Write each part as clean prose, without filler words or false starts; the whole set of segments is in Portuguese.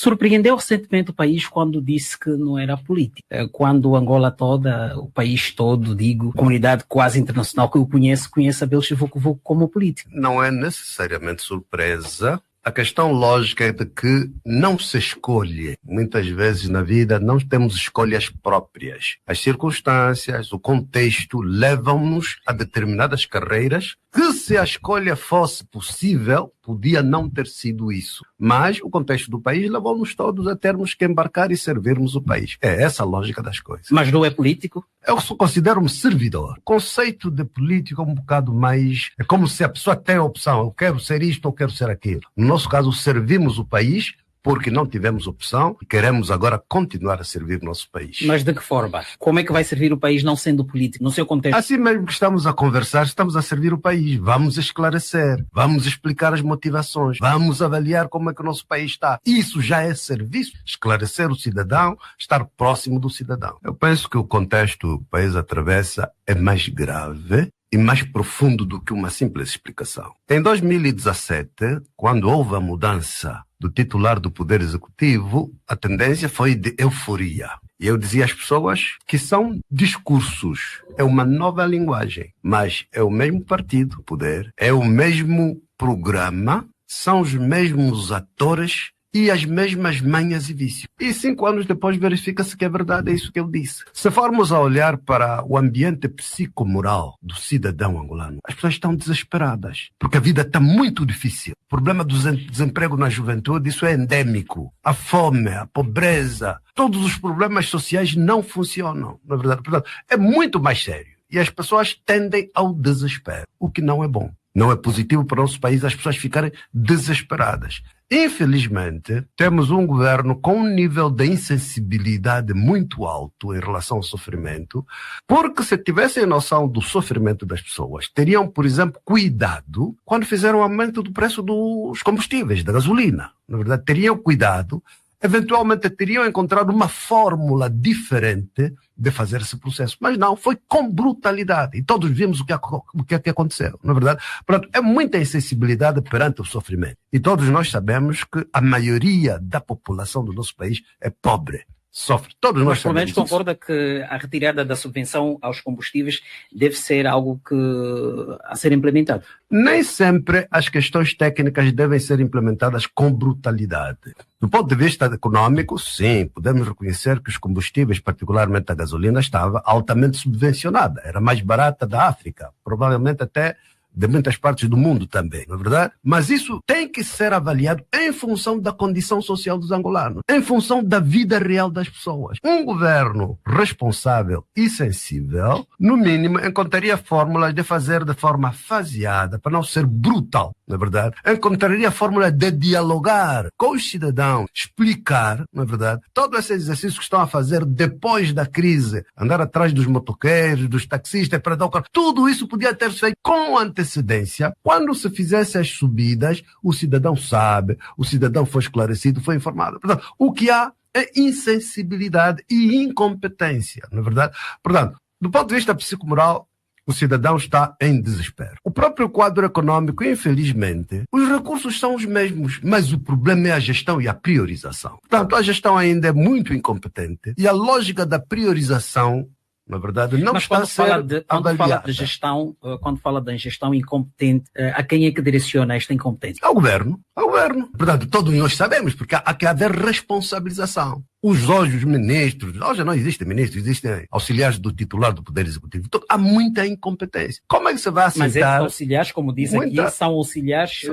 Surpreendeu recentemente o país quando disse que não era política. Quando Angola toda, o país todo, digo, comunidade quase internacional que eu conhece Abel Vucu como político. Não é necessariamente surpresa. A questão lógica é de que não se escolhe. Muitas vezes na vida não temos escolhas próprias. As circunstâncias, o contexto levam-nos a determinadas carreiras que, se a escolha fosse possível, podia não ter sido isso. Mas o contexto do país levou-nos todos a termos que embarcar e servirmos o país. É essa a lógica das coisas. Mas não é político? Eu considero-me servidor. O conceito de político é um bocado mais... É como se a pessoa tem a opção. Eu quero ser isto ou quero ser aquilo. No nosso caso, servimos o país porque não tivemos opção e queremos agora continuar a servir o nosso país. Mas de que forma? Como é que vai servir o país não sendo político, no seu contexto? Assim mesmo que estamos a conversar, estamos a servir o país. Vamos esclarecer, vamos explicar as motivações, vamos avaliar como é que o nosso país está. Isso já é serviço, esclarecer o cidadão, estar próximo do cidadão. Eu penso que o contexto que o país atravessa é mais grave e mais profundo do que uma simples explicação. Em 2017, quando houve a mudança do titular do Poder Executivo, a tendência foi de euforia. E eu dizia às pessoas que são discursos, é uma nova linguagem, mas é o mesmo partido, poder, é o mesmo programa, são os mesmos atores e as mesmas manhas e vícios. E 5 anos depois verifica-se que é verdade, é isso que eu disse. Se formos a olhar para o ambiente psicomoral do cidadão angolano, as pessoas estão desesperadas, porque a vida está muito difícil. O problema do desemprego na juventude, isso é endêmico. A fome, a pobreza, todos os problemas sociais não funcionam, na verdade. Portanto, é muito mais sério. E as pessoas tendem ao desespero, o que não é bom. Não é positivo para o nosso país as pessoas ficarem desesperadas. Infelizmente, temos um governo com um nível de insensibilidade muito alto em relação ao sofrimento, porque se tivessem noção do sofrimento das pessoas, teriam, por exemplo, cuidado quando fizeram o aumento do preço dos combustíveis, da gasolina. Na verdade, teriam cuidado, eventualmente teriam encontrado uma fórmula diferente de fazer esse processo. Mas não, foi com brutalidade. E todos vimos o que aconteceu, na verdade. Portanto, é muita insensibilidade perante o sofrimento. E todos nós sabemos que a maioria da população do nosso país é pobre. Sofre. Todos nós Mas pelo menos sabemos concorda que a retirada da subvenção aos combustíveis deve ser algo a ser implementado? Nem sempre as questões técnicas devem ser implementadas com brutalidade. Do ponto de vista econômico, sim, podemos reconhecer que os combustíveis, particularmente a gasolina, estava altamente subvencionada. Era mais barata da África, provavelmente até de muitas partes do mundo também, não é verdade? Mas isso tem que ser avaliado em função da condição social dos angolanos, em função da vida real das pessoas. Um governo responsável e sensível, no mínimo, encontraria fórmulas de fazer de forma faseada, para não ser brutal, não é verdade? Encontraria fórmula de dialogar com os cidadãos, explicar, não é verdade? Todo esse exercício que estão a fazer depois da crise, andar atrás dos motoqueiros, dos taxistas, para dar o carro, tudo isso podia ter sido feito com antecedência. Quando se fizesse as subidas, o cidadão sabe, o cidadão foi esclarecido, foi informado. Portanto, o que há é insensibilidade e incompetência, não é verdade? Portanto, do ponto de vista psicomoral, o cidadão está em desespero. O próprio quadro econômico, infelizmente, os recursos são os mesmos, mas o problema é a gestão e a priorização. Portanto, a gestão ainda é muito incompetente e a lógica da priorização, na verdade, não está a ser avaliada. Quando fala da gestão incompetente, a quem é que direciona esta incompetência? Ao governo. Portanto, todos nós sabemos, porque há que haver responsabilização. Os ministros, hoje não existem ministros, existem auxiliares do titular do Poder Executivo. Então, há muita incompetência. Como é que você vai aceitar? Mas esses auxiliares, como diz aqui, são auxiliares.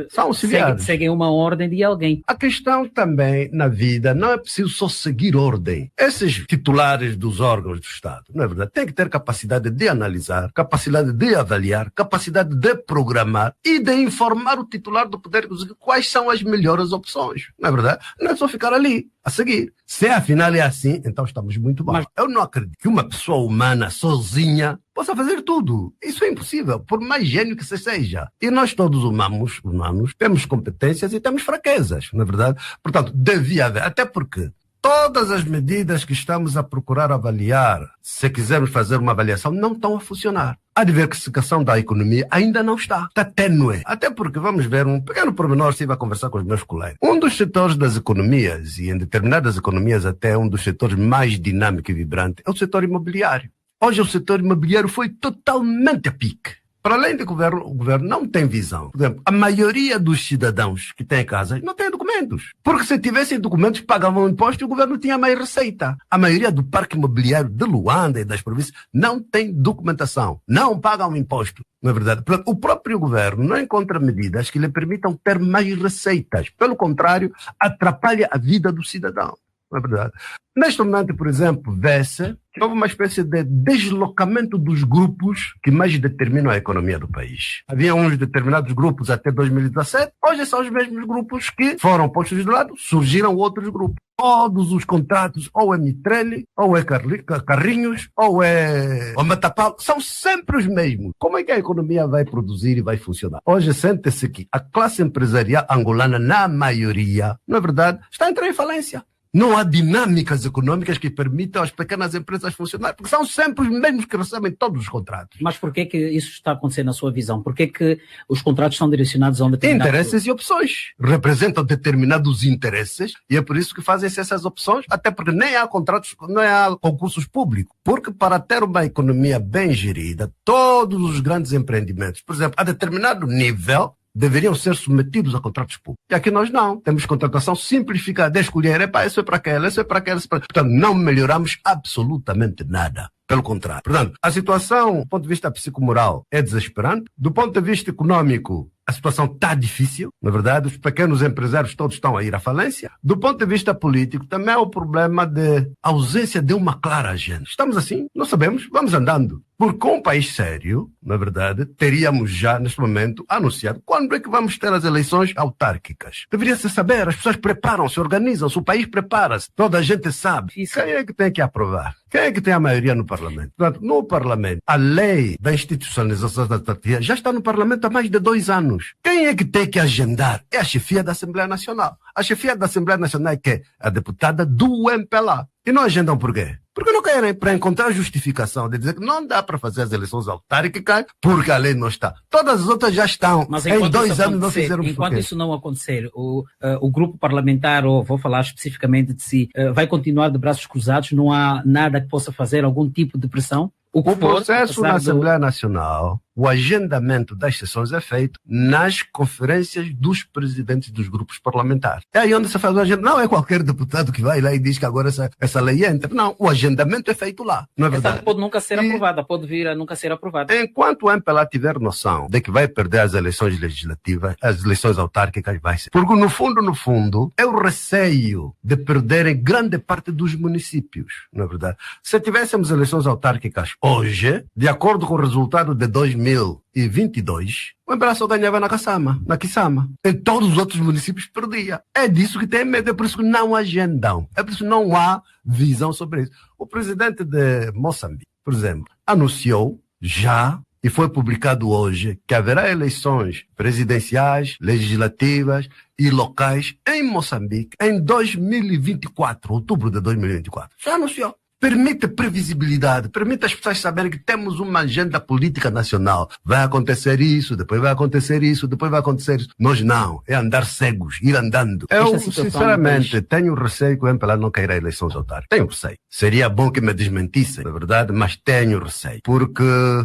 Seguem uma ordem de alguém. A questão também na vida não é preciso só seguir ordem. Esses titulares dos órgãos do Estado, não é verdade? Tem que ter capacidade de analisar, capacidade de avaliar, capacidade de programar e de informar o titular do Poder Executivo quais são as melhores opções. Não é verdade? Não é só ficar ali a seguir. Se afinal é assim, então estamos muito mal. Mas eu não acredito que uma pessoa humana sozinha possa fazer tudo. Isso é impossível, por mais gênio que você seja. E nós todos humanos, temos competências e temos fraquezas, na verdade. Portanto, devia haver, até porque Todas as medidas que estamos a procurar avaliar, se quisermos fazer uma avaliação, não estão a funcionar. A diversificação da economia ainda não está tênue. Até porque, vamos ver, um pequeno pormenor, se vai conversar com os meus colegas. Um dos setores das economias, e em determinadas economias até um dos setores mais dinâmico e vibrante, é o setor imobiliário. Hoje o setor imobiliário foi totalmente a pique. Para além do governo, o governo não tem visão. Por exemplo, a maioria dos cidadãos que têm casas não tem documentos. Porque se tivessem documentos, pagavam imposto e o governo tinha mais receita. A maioria do parque imobiliário de Luanda e das províncias não tem documentação. Não pagam imposto. Não é verdade? Portanto, o próprio governo não encontra medidas que lhe permitam ter mais receitas. Pelo contrário, atrapalha a vida do cidadão. Não é verdade? Neste momento, por exemplo, vê-se que houve uma espécie de deslocamento dos grupos que mais determinam a economia do país. Havia uns determinados grupos até 2017, hoje são os mesmos grupos que foram postos de lado, surgiram outros grupos. Todos os contratos, ou é Mitrelli, ou é Carrinhos, ou é Matapau, são sempre os mesmos. Como é que a economia vai produzir e vai funcionar? Hoje sente-se que a classe empresarial angolana, na maioria, não é verdade, está a entrar em falência. Não há dinâmicas econômicas que permitam às pequenas empresas funcionar, porque são sempre os mesmos que recebem todos os contratos. Mas por que isso está acontecendo na sua visão? Por que os contratos são direcionados a um determinado... Interesses e opções. Representam determinados interesses e é por isso que fazem-se essas opções, até porque nem há contratos, nem há concursos públicos. Porque para ter uma economia bem gerida, todos os grandes empreendimentos, por exemplo, a determinado nível, deveriam ser submetidos a contratos públicos. E aqui nós não. Temos contratação simplificada, escolher, isso é para aquela, isso é para aquela. Portanto, não melhoramos absolutamente nada. Pelo contrário. Portanto, a situação, do ponto de vista psicomoral, é desesperante. Do ponto de vista econômico, a situação está difícil, na verdade. Os pequenos empresários todos estão a ir à falência. Do ponto de vista político, também há o problema de ausência de uma clara agenda. Estamos assim, não sabemos, vamos andando. Porque com um país sério, na verdade, teríamos já, neste momento, anunciado quando é que vamos ter as eleições autárquicas. Deveria-se saber, as pessoas preparam-se, organizam-se, o país prepara-se, toda a gente sabe. Isso. Quem é que tem que aprovar? Quem é que tem a maioria no Parlamento? Portanto, no Parlamento, a lei da institucionalização da autarquia já está no Parlamento há mais de 2 anos. Quem é que tem que agendar? É a chefia da Assembleia Nacional. A chefia da Assembleia Nacional é que é a deputada do MPLA. E não agendam por quê? Porque não querem, para encontrar justificação de dizer que não dá para fazer as eleições autárquicas porque a lei não está. Todas as outras já estão. Mas em 2 anos não fizeram por quê? Enquanto isso não acontecer, o grupo parlamentar, ou vou falar especificamente de si, vai continuar de braços cruzados, não há nada que possa fazer algum tipo de pressão? O processo na Assembleia Nacional, o agendamento das sessões é feito nas conferências dos presidentes dos grupos parlamentares. É aí onde se faz o agendamento. Não é qualquer deputado que vai lá e diz que agora essa lei entra. Não, o agendamento é feito lá. Não é verdade? Essa pode nunca ser aprovada, pode vir a nunca ser aprovada. Enquanto o MPLA tiver noção de que vai perder as eleições legislativas, as eleições autárquicas vai ser. Porque no fundo, é o receio de perderem grande parte dos municípios. Não é verdade? Se tivéssemos eleições autárquicas hoje, de acordo com o resultado de 2022, o MPLA só ganhava na Kisama. Em todos os outros municípios perdia. É disso que tem medo, é por isso que não agendam. É por isso que não há visão sobre isso. O presidente de Moçambique, por exemplo, anunciou já, e foi publicado hoje, que haverá eleições presidenciais, legislativas e locais em Moçambique em 2024, outubro de 2024. Já anunciou. Permite previsibilidade, permite as pessoas saberem que temos uma agenda política nacional. Vai acontecer isso, depois vai acontecer isso, depois vai acontecer isso. Nós não, é andar cegos, ir andando. Eu, sinceramente, tenho receio que o MPLA não queira eleições autárquicas. Tenho receio. Seria bom que me desmentissem, na verdade, mas tenho receio. Porque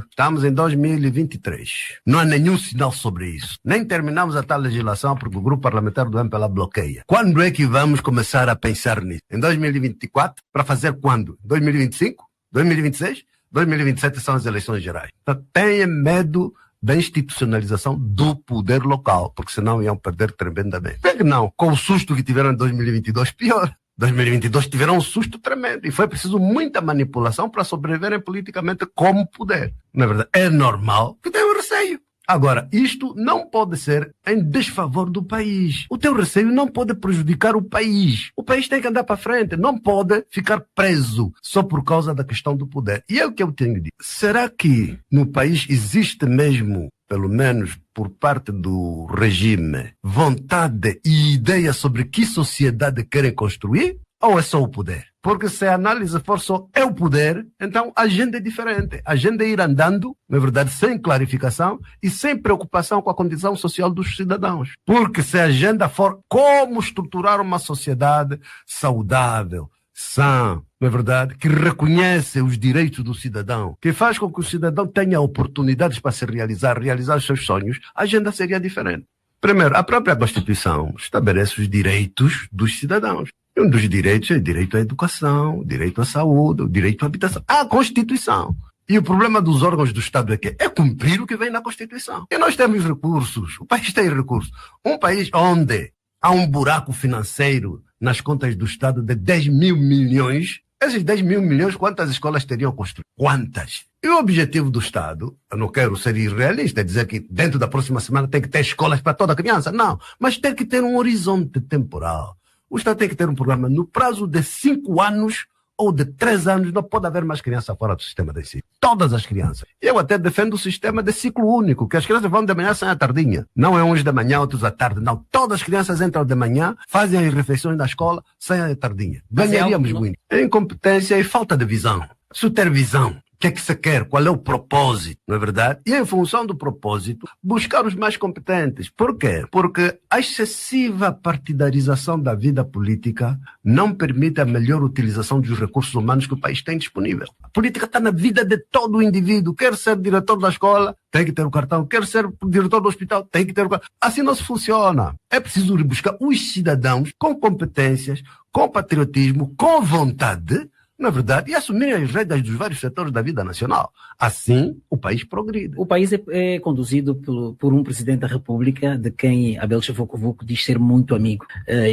estamos em 2023. Não há nenhum sinal sobre isso. Nem terminamos a tal legislação porque o grupo parlamentar do MPLA bloqueia. Quando é que vamos começar a pensar nisso? Em 2024? Para fazer quando? 2025, 2026, 2027 são as eleições gerais. Então, tenha medo da institucionalização do poder local, porque senão iam perder tremendamente. Por que não? Com o susto que tiveram em 2022, pior. 2022 tiveram um susto tremendo e foi preciso muita manipulação para sobreviverem politicamente como poder. Na verdade, é normal que tenham receio. Agora, isto não pode ser em desfavor do país. O teu receio não pode prejudicar o país. O país tem que andar para frente, não pode ficar preso só por causa da questão do poder. E é o que eu tenho dito. Será que no país existe mesmo, pelo menos por parte do regime, vontade e ideia sobre que sociedade querem construir? ou é só o poder? Porque se a análise for só é o poder, então a agenda é diferente. A agenda é ir andando, na verdade, sem clarificação e sem preocupação com a condição social dos cidadãos. Porque se a agenda for como estruturar uma sociedade saudável, sã, na verdade, que reconhece os direitos do cidadão, que faz com que o cidadão tenha oportunidades para se realizar os seus sonhos, a agenda seria diferente. Primeiro, a própria Constituição estabelece os direitos dos cidadãos. Um dos direitos é o direito à educação, o direito à saúde, o direito à habitação. A Constituição. E o problema dos órgãos do Estado é que é cumprir o que vem na Constituição. E nós temos recursos, o país tem recursos. Um país onde há um buraco financeiro nas contas do Estado de 10 mil milhões, esses 10 mil milhões, quantas escolas teriam construído? Quantas? E o objetivo do Estado, eu não quero ser irrealista, dizer que dentro da próxima semana tem que ter escolas para toda criança. Não, mas tem que ter um horizonte temporal. O Estado tem que ter um programa no prazo de 5 anos ou de 3 anos, não pode haver mais criança fora do sistema de ensino. Todas as crianças. Eu até defendo o sistema de ciclo único, que as crianças vão de manhã sem a tardinha. Não é uns de manhã, outros à tarde. Não, todas as crianças entram de manhã, fazem as refeições na escola sem a tardinha. Ganharíamos muito. É incompetência e falta de visão. Se ter visão, o que é que se quer? Qual é o propósito? Não é verdade? E em função do propósito, buscar os mais competentes. Por quê? Porque a excessiva partidarização da vida política não permite a melhor utilização dos recursos humanos que o país tem disponível. A política está na vida de todo o indivíduo. Quer ser diretor da escola, tem que ter o cartão. Quer ser diretor do hospital, tem que ter o cartão. Assim não se funciona. É preciso buscar os cidadãos com competências, com patriotismo, com vontade, na verdade, e assumir as rédeas dos vários setores da vida nacional. Assim, o país progride. O país é conduzido por um presidente da República, de quem Abel Chavucovuco diz ser muito amigo,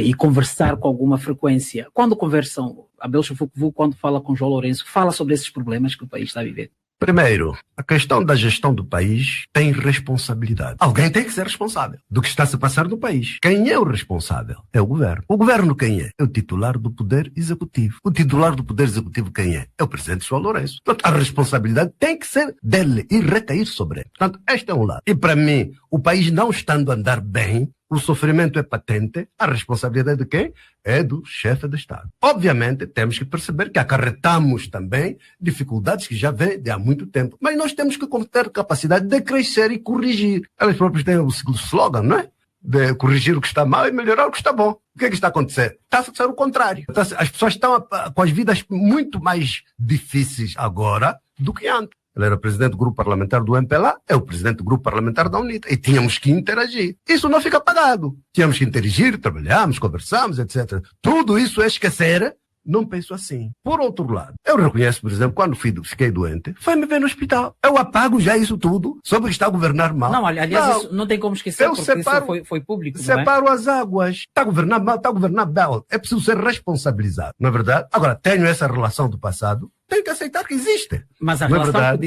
e conversar com alguma frequência. Quando conversam, Abel Chavucovuco, quando fala com João Lourenço, fala sobre esses problemas que o país está a viver. Primeiro, a questão da gestão do país tem responsabilidade. Alguém tem que ser responsável do que está a se passar no país. Quem é o responsável? É o governo. O governo quem é? É o titular do Poder Executivo. O titular do Poder Executivo quem é? É o presidente João Lourenço. Portanto, a responsabilidade tem que ser dele e recair sobre ele. Portanto, este é um lado. E para mim, o país não estando a andar bem, o sofrimento é patente, a responsabilidade de quem? É do chefe de Estado. Obviamente, temos que perceber que acarretamos também dificuldades que já vêm de há muito tempo. Mas nós temos que ter capacidade de crescer e corrigir. Elas próprias têm o slogan, não é? De corrigir o que está mal e melhorar o que está bom. O que é que está a acontecer? Está a ser o contrário. As pessoas estão com as vidas muito mais difíceis agora do que antes. Ele era presidente do grupo parlamentar do MPLA, é o presidente do grupo parlamentar da UNITA. E tínhamos que interagir. Isso não fica apagado. Tínhamos que interagir, trabalhamos, conversamos, etc. Tudo isso é esquecer. Não penso assim. Por outro lado, eu reconheço, por exemplo, quando fiquei doente, foi me ver no hospital. Eu apago já isso tudo sobre que está a governar mal. Não, aliás, isso não tem como esquecer, porque isso foi público. Separo as águas. Está a governar mal, está a governar bem. É preciso ser responsabilizado, não é verdade? Agora, tenho essa relação do passado, tenho que aceitar que existe. Mas a relação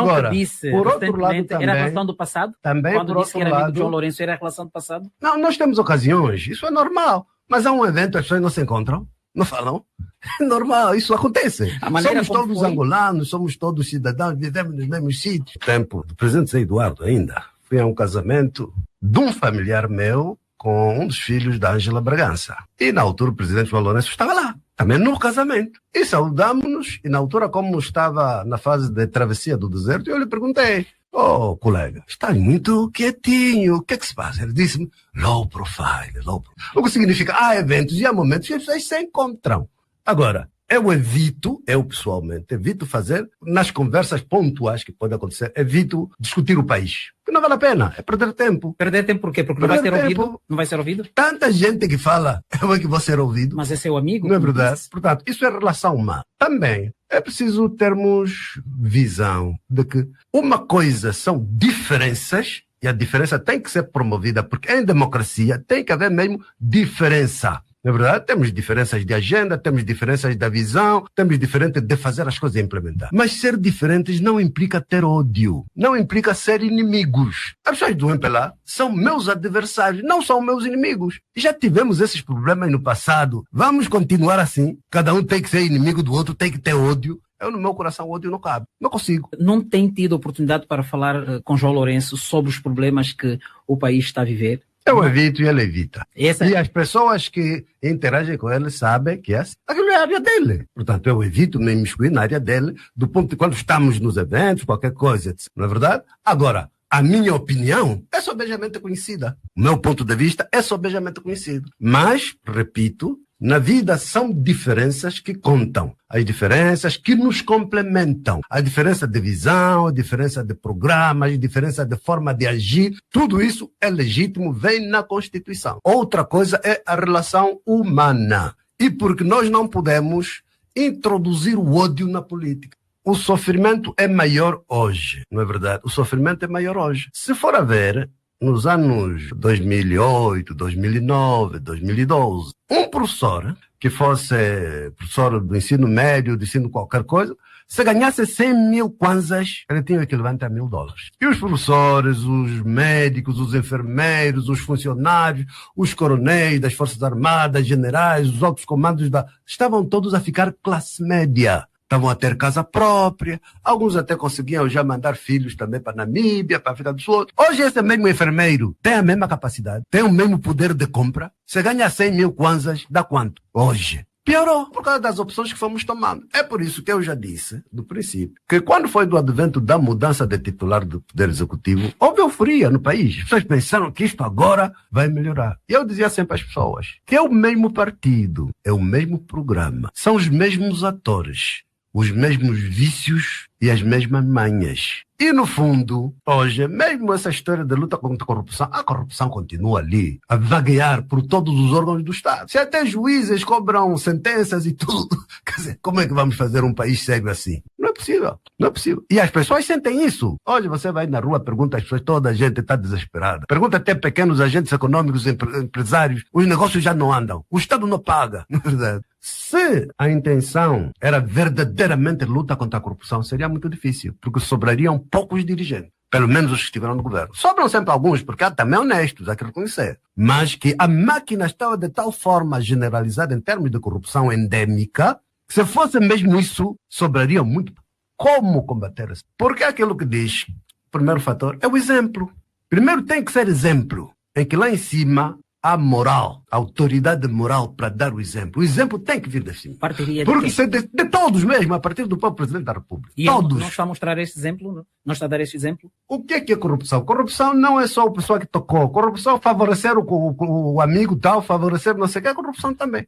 que disse por outro lado, também, era a relação do passado? Também, quando disse que era amigo de João Lourenço, era a relação do passado? Não, nós temos ocasiões, isso é normal. Mas há um evento, as pessoas não se encontram. Não falam? É normal, isso acontece. Somos todos angolanos, somos todos cidadãos, vivemos nos mesmos sítios. No tempo do presidente Zé Eduardo ainda, fui a um casamento de um familiar meu com um dos filhos da Ângela Bragança. E na altura o presidente João Lourenço estava lá, também no casamento. E saudámos-nos, e na altura, como estava na fase de travessia do deserto, eu lhe perguntei: "Oh, colega, está muito quietinho, o que é que se passa?" Ele disse-me: low profile. O que significa, há eventos e há momentos que as pessoas se encontram. Agora, eu pessoalmente, evito fazer, nas conversas pontuais que podem acontecer, evito discutir o país. Porque não vale a pena, é perder tempo. Perder tempo por quê? Porque não vai ser ouvido? Não vai ser ouvido? Tanta gente que fala, eu é que vou ser ouvido. Mas é seu amigo? Não é verdade? Portanto, isso é relação humana. Também é preciso termos visão de que uma coisa são diferenças, e a diferença tem que ser promovida, porque em democracia tem que haver mesmo diferença. Na verdade, temos diferenças de agenda, temos diferenças da visão, temos diferenças de fazer as coisas e implementar. Mas ser diferentes não implica ter ódio, não implica ser inimigos. As pessoas do MPLA são meus adversários, não são meus inimigos. Já tivemos esses problemas no passado. Vamos continuar assim? Cada um tem que ser inimigo do outro, tem que ter ódio. Eu, no meu coração, o ódio não cabe. Não consigo. Não tem tido oportunidade para falar com João Lourenço sobre os problemas que o país está a viver? Eu evito e ele evita. Essa... E as pessoas que interagem com ele sabem que aquilo é a área dele. Portanto, eu evito me imiscuir na área dele, do ponto de quando estamos nos eventos, qualquer coisa, etc. Não é verdade? Agora, a minha opinião é sobejamente conhecida. O meu ponto de vista é sobejamente conhecido. Mas, repito, na vida são diferenças que contam. As diferenças que nos complementam. A diferença de visão, a diferença de programas, a diferença de forma de agir. Tudo isso é legítimo, vem na Constituição. Outra coisa é a relação humana. E porque nós não podemos introduzir o ódio na política. O sofrimento é maior hoje, não é verdade? O sofrimento é maior hoje. Se for a ver, nos anos 2008, 2009, 2012, um professor que fosse professor do ensino médio, do ensino qualquer coisa, se ganhasse 100 mil kwanzas, ele tinha o equivalente a $1.000. E os professores, os médicos, os enfermeiros, os funcionários, os coronéis das Forças Armadas, generais, os altos comandos estavam todos a ficar classe média. Estavam a ter casa própria, alguns até conseguiam já mandar filhos também para Namíbia, para a África do Sul. Hoje esse mesmo enfermeiro tem a mesma capacidade, tem o mesmo poder de compra. Você ganha 100 mil kwanzas, dá quanto? Hoje. Piorou por causa das opções que fomos tomando. É por isso que eu já disse, do princípio, que quando foi do advento da mudança de titular do Poder Executivo, houve euforia no país. As pessoas pensaram que isto agora vai melhorar. E eu dizia sempre às pessoas que é o mesmo partido, é o mesmo programa, são os mesmos atores, os mesmos vícios e as mesmas manhas. E, no fundo, hoje, mesmo essa história de luta contra a corrupção continua ali, a vaguear por todos os órgãos do Estado. Se até juízes cobram sentenças e tudo, quer dizer, como é que vamos fazer um país cego assim? Não é possível, não é possível. E as pessoas sentem isso. Hoje você vai na rua, pergunta às pessoas, toda a gente está desesperada. Pergunta até pequenos agentes econômicos, empresários, os negócios já não andam, o Estado não paga, não é verdade? Se a intenção era verdadeiramente luta contra a corrupção, seria muito difícil, porque sobrariam poucos dirigentes, pelo menos os que estiveram no governo. Sobram sempre alguns, porque há também honestos, há que reconhecer. Mas que a máquina estava de tal forma generalizada em termos de corrupção endêmica, que se fosse mesmo isso, sobrariam muito. Como combater isso? Porque é aquilo que diz, o primeiro fator é o exemplo. Primeiro tem que ser exemplo, em que lá em cima há moral, autoridade moral para dar o exemplo. O exemplo tem que vir de cima. Porque de todos mesmo, a partir do próprio Presidente da República. E todos. Não está a mostrar este exemplo? Não está a dar este exemplo? O que é corrupção? Corrupção não é só o pessoal que tocou. Corrupção é favorecer o amigo tal, favorecer não sei o que. É corrupção também.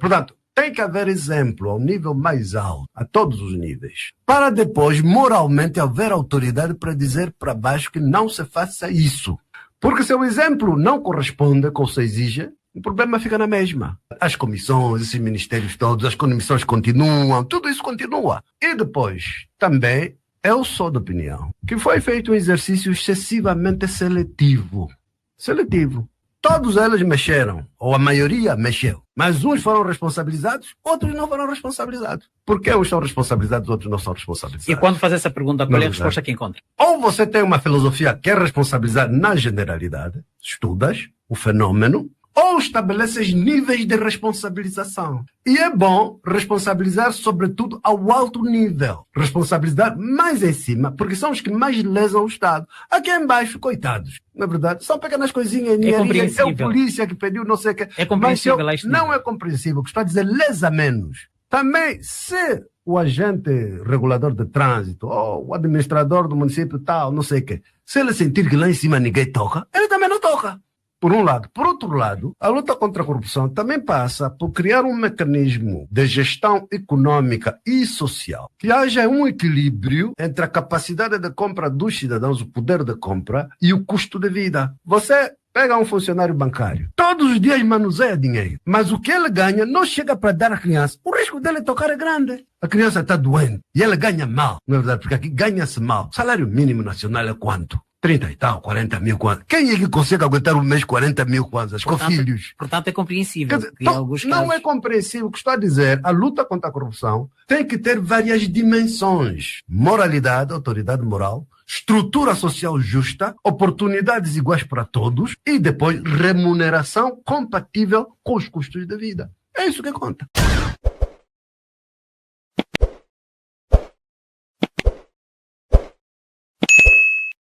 Portanto, tem que haver exemplo ao nível mais alto, a todos os níveis, para depois, moralmente, haver autoridade para dizer para baixo que não se faça isso. Porque se o exemplo não corresponde com o que se exige, o problema fica na mesma. As comissões, esses ministérios todos, as comissões continuam, tudo isso continua. E depois, também, eu sou de opinião que foi feito um exercício excessivamente seletivo. Seletivo. Todos eles mexeram, ou a maioria mexeu. Mas uns foram responsabilizados, outros não foram responsabilizados. Por que uns são responsabilizados, outros não são responsabilizados? E quando faz essa pergunta, qual é a resposta que encontra? Ou você tem uma filosofia que é responsabilizar na generalidade, estudas o fenômeno, ou estabeleces níveis de responsabilização. E é bom responsabilizar, sobretudo, ao alto nível. Responsabilizar mais em cima, porque são os que mais lesam o Estado. Aqui embaixo, coitados, na verdade, são pequenas coisinhas. É o polícia que pediu não sei o que. É compreensível. Não é compreensível, que está a dizer lesa menos. Também, se o agente regulador de trânsito, ou o administrador do município tal, não sei o que, se ele sentir que lá em cima ninguém toca, ele também não toca. Por um lado. Por outro lado, a luta contra a corrupção também passa por criar um mecanismo de gestão econômica e social, que haja um equilíbrio entre a capacidade de compra dos cidadãos, o poder de compra, e o custo de vida. Você pega um funcionário bancário, todos os dias manuseia dinheiro, mas o que ele ganha não chega para dar à criança. O risco dele tocar é grande. A criança está doente e ele ganha mal, não é verdade? Porque aqui ganha-se mal. O salário mínimo nacional é quanto? 30 e tal, 40 mil kwanzas. Quem é que consegue aguentar um mês 40 mil kwanzas com filhos? Portanto, é compreensível. Dizer, não é compreensível. O que estou a dizer, a luta contra a corrupção tem que ter várias dimensões. Moralidade, autoridade moral, estrutura social justa, oportunidades iguais para todos e depois remuneração compatível com os custos da vida. É isso que conta.